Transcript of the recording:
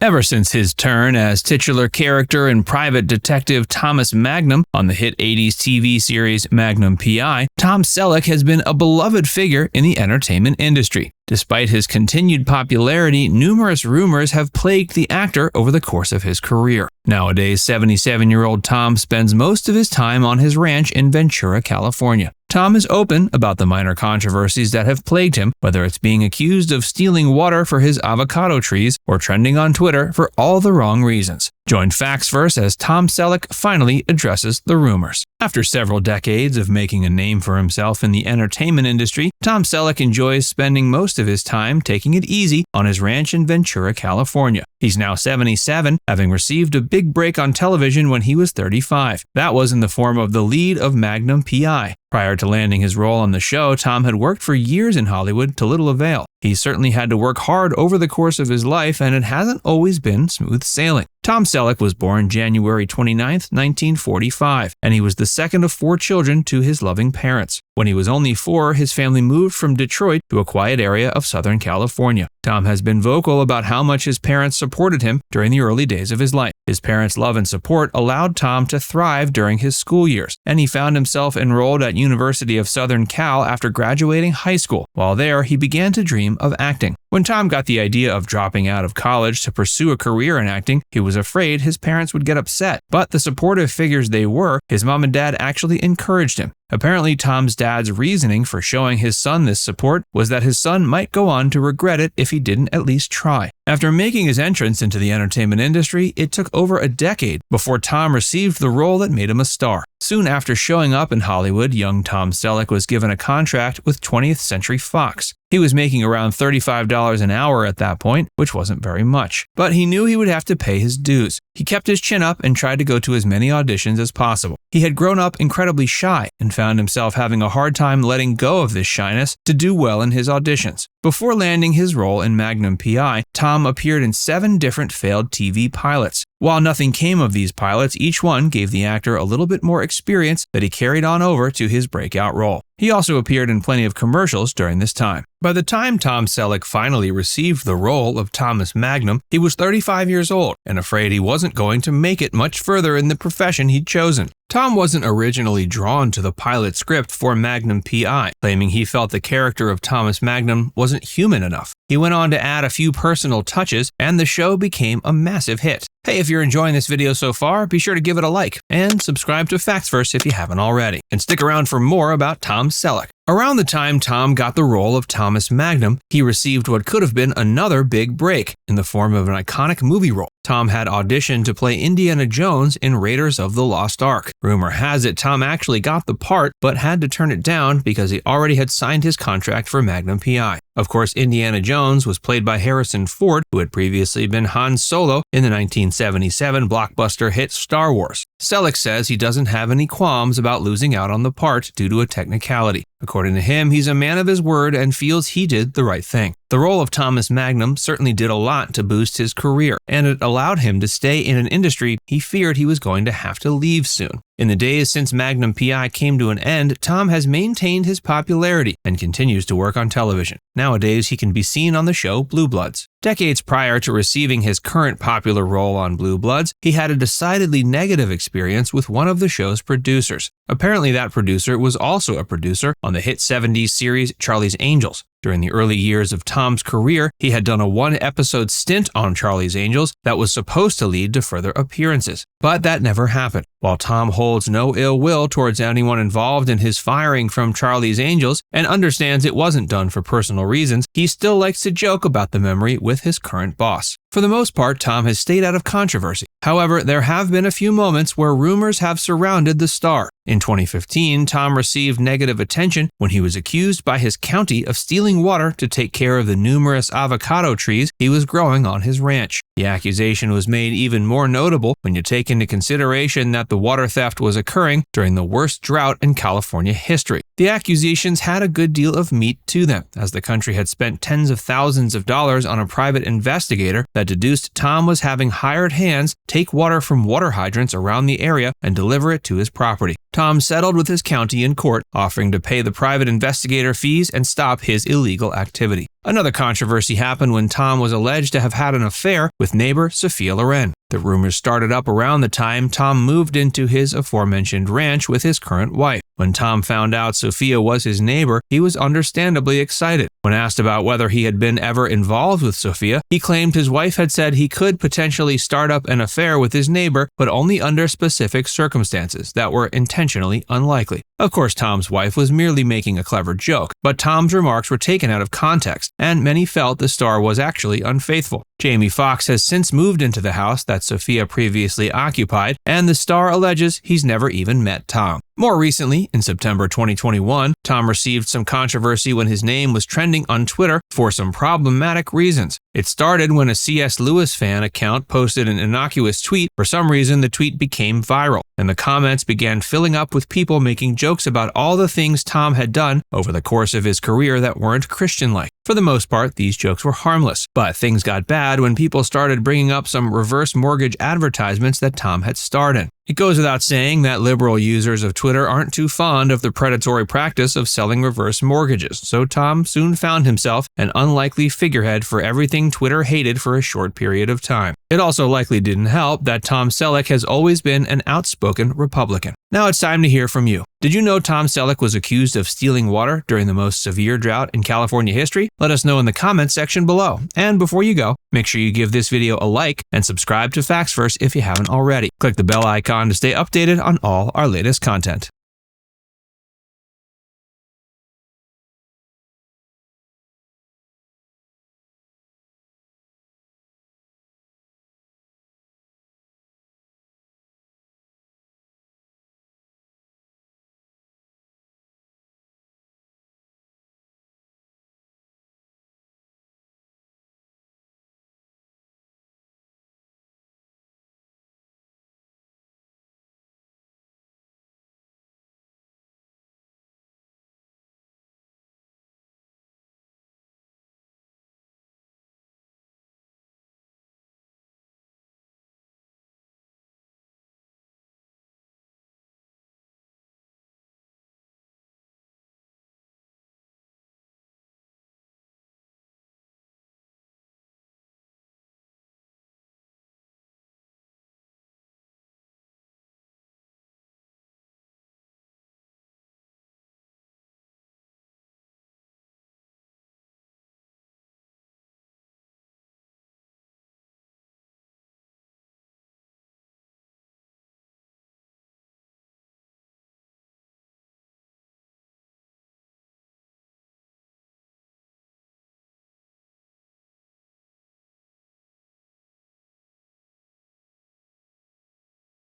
Ever since his turn as titular character in private detective Thomas Magnum on the hit 80s TV series Magnum P.I., Tom Selleck has been a beloved figure in the entertainment industry. Despite his continued popularity, numerous rumors have plagued the actor over the course of his career. Nowadays, 77-year-old Tom spends most of his time on his ranch in Ventura, California. Tom is open about the minor controversies that have plagued him, whether it's being accused of stealing water for his avocado trees or trending on Twitter for all the wrong reasons. Join Factsverse as Tom Selleck finally addresses the rumors. After several decades of making a name for himself in the entertainment industry, Tom Selleck enjoys spending most of his time taking it easy on his ranch in Ventura, California. He's now 77, having received a big break on television when he was 35. That was in the form of the lead of Magnum P.I. Prior to landing his role on the show, Tom had worked for years in Hollywood to little avail. He certainly had to work hard over the course of his life, and it hasn't always been smooth sailing. Tom Selleck was born January 29, 1945, and he was the second of 4 children to his loving parents. When he was only 4, his family moved from Detroit to a quiet area of Southern California. Tom has been vocal about how much his parents supported him during the early days of his life. His parents' love and support allowed Tom to thrive during his school years, and he found himself enrolled at University of Southern Cal after graduating high school. While there, he began to dream of acting. When Tom got the idea of dropping out of college to pursue a career in acting, he was afraid his parents would get upset. But the supportive figures they were, his mom and dad actually encouraged him. Apparently, Tom's dad's reasoning for showing his son this support was that his son might go on to regret it if he didn't at least try. After making his entrance into the entertainment industry, it took over a decade before Tom received the role that made him a star. Soon after showing up in Hollywood, young Tom Selleck was given a contract with 20th Century Fox. He was making around $35 an hour at that point, which wasn't very much. But he knew he would have to pay his dues. He kept his chin up and tried to go to as many auditions as possible. He had grown up incredibly shy and found himself having a hard time letting go of this shyness to do well in his auditions. Before landing his role in Magnum P.I., Tom appeared in 7 different failed TV pilots. While nothing came of these pilots, each one gave the actor a little bit more experience that he carried on over to his breakout role. He also appeared in plenty of commercials during this time. By the time Tom Selleck finally received the role of Thomas Magnum, he was 35 years old and afraid he wasn't going to make it much further in the profession he'd chosen. Tom wasn't originally drawn to the pilot script for Magnum P.I., claiming he felt the character of Thomas Magnum wasn't human enough. He went on to add a few personal touches, and the show became a massive hit. Hey, if you're enjoying this video so far, be sure to give it a like, and subscribe to Factsverse if you haven't already. And stick around for more about Tom Selleck. Around the time Tom got the role of Thomas Magnum, he received what could have been another big break in the form of an iconic movie role. Tom had auditioned to play Indiana Jones in Raiders of the Lost Ark. Rumor has it Tom actually got the part, but had to turn it down because he already had signed his contract for Magnum P.I. Of course, Indiana Jones was played by Harrison Ford, who had previously been Han Solo in the 1977 blockbuster hit Star Wars. Selleck says he doesn't have any qualms about losing out on the part due to a technicality. According to him, he's a man of his word and feels he did the right thing. The role of Thomas Magnum certainly did a lot to boost his career, and it allowed him to stay in an industry he feared he was going to have to leave soon. In the days since Magnum P.I. came to an end, Tom has maintained his popularity and continues to work on television. Nowadays, he can be seen on the show Blue Bloods. Decades prior to receiving his current popular role on Blue Bloods, he had a decidedly negative experience with one of the show's producers. Apparently, that producer was also a producer on the hit 70s series Charlie's Angels. During the early years of Tom's career, he had done a 1-episode stint on Charlie's Angels that was supposed to lead to further appearances. But that never happened. While Tom holds no ill will towards anyone involved in his firing from Charlie's Angels and understands it wasn't done for personal reasons, he still likes to joke about the memory with his current boss. For the most part, Tom has stayed out of controversy. However, there have been a few moments where rumors have surrounded the star. In 2015, Tom received negative attention when he was accused by his county of stealing water to take care of the numerous avocado trees he was growing on his ranch. The accusation was made even more notable when you take into consideration that the water theft was occurring during the worst drought in California history. The accusations had a good deal of meat to them, as the country had spent tens of thousands of dollars on a private investigator that deduced Tom was having hired hands take water from water hydrants around the area and deliver it to his property. Tom settled with his county in court, offering to pay the private investigator fees and stop his illegal activity. Another controversy happened when Tom was alleged to have had an affair with neighbor Sophia Loren. The rumors started up around the time Tom moved into his aforementioned ranch with his current wife. When Tom found out Sophia was his neighbor, he was understandably excited. When asked about whether he had been ever involved with Sophia, he claimed his wife had said he could potentially start up an affair with his neighbor, but only under specific circumstances that were intentionally unlikely. Of course, Tom's wife was merely making a clever joke, but Tom's remarks were taken out of context, and many felt the star was actually unfaithful. Jamie Foxx has since moved into the house that Sophia previously occupied, and the star alleges he's never even met Tom. More recently, in September 2021, Tom received some controversy when his name was trending on Twitter for some problematic reasons. It started when a C.S. Lewis fan account posted an innocuous tweet. For some reason, the tweet became viral, and the comments began filling up with people making jokes about all the things Tom had done over the course of his career that weren't Christian-like. For the most part, these jokes were harmless, but things got bad when people started bringing up some reverse mortgage advertisements that Tom had starred in. It goes without saying that liberal users of Twitter aren't too fond of the predatory practice of selling reverse mortgages, so Tom soon found himself an unlikely figurehead for everything Twitter hated for a short period of time. It also likely didn't help that Tom Selleck has always been an outspoken Republican. Now it's time to hear from you. Did you know Tom Selleck was accused of stealing water during the most severe drought in California history? Let us know in the comments section below. And before you go, make sure you give this video a like and subscribe to Facts First if you haven't already. Click the bell icon to stay updated on all our latest content.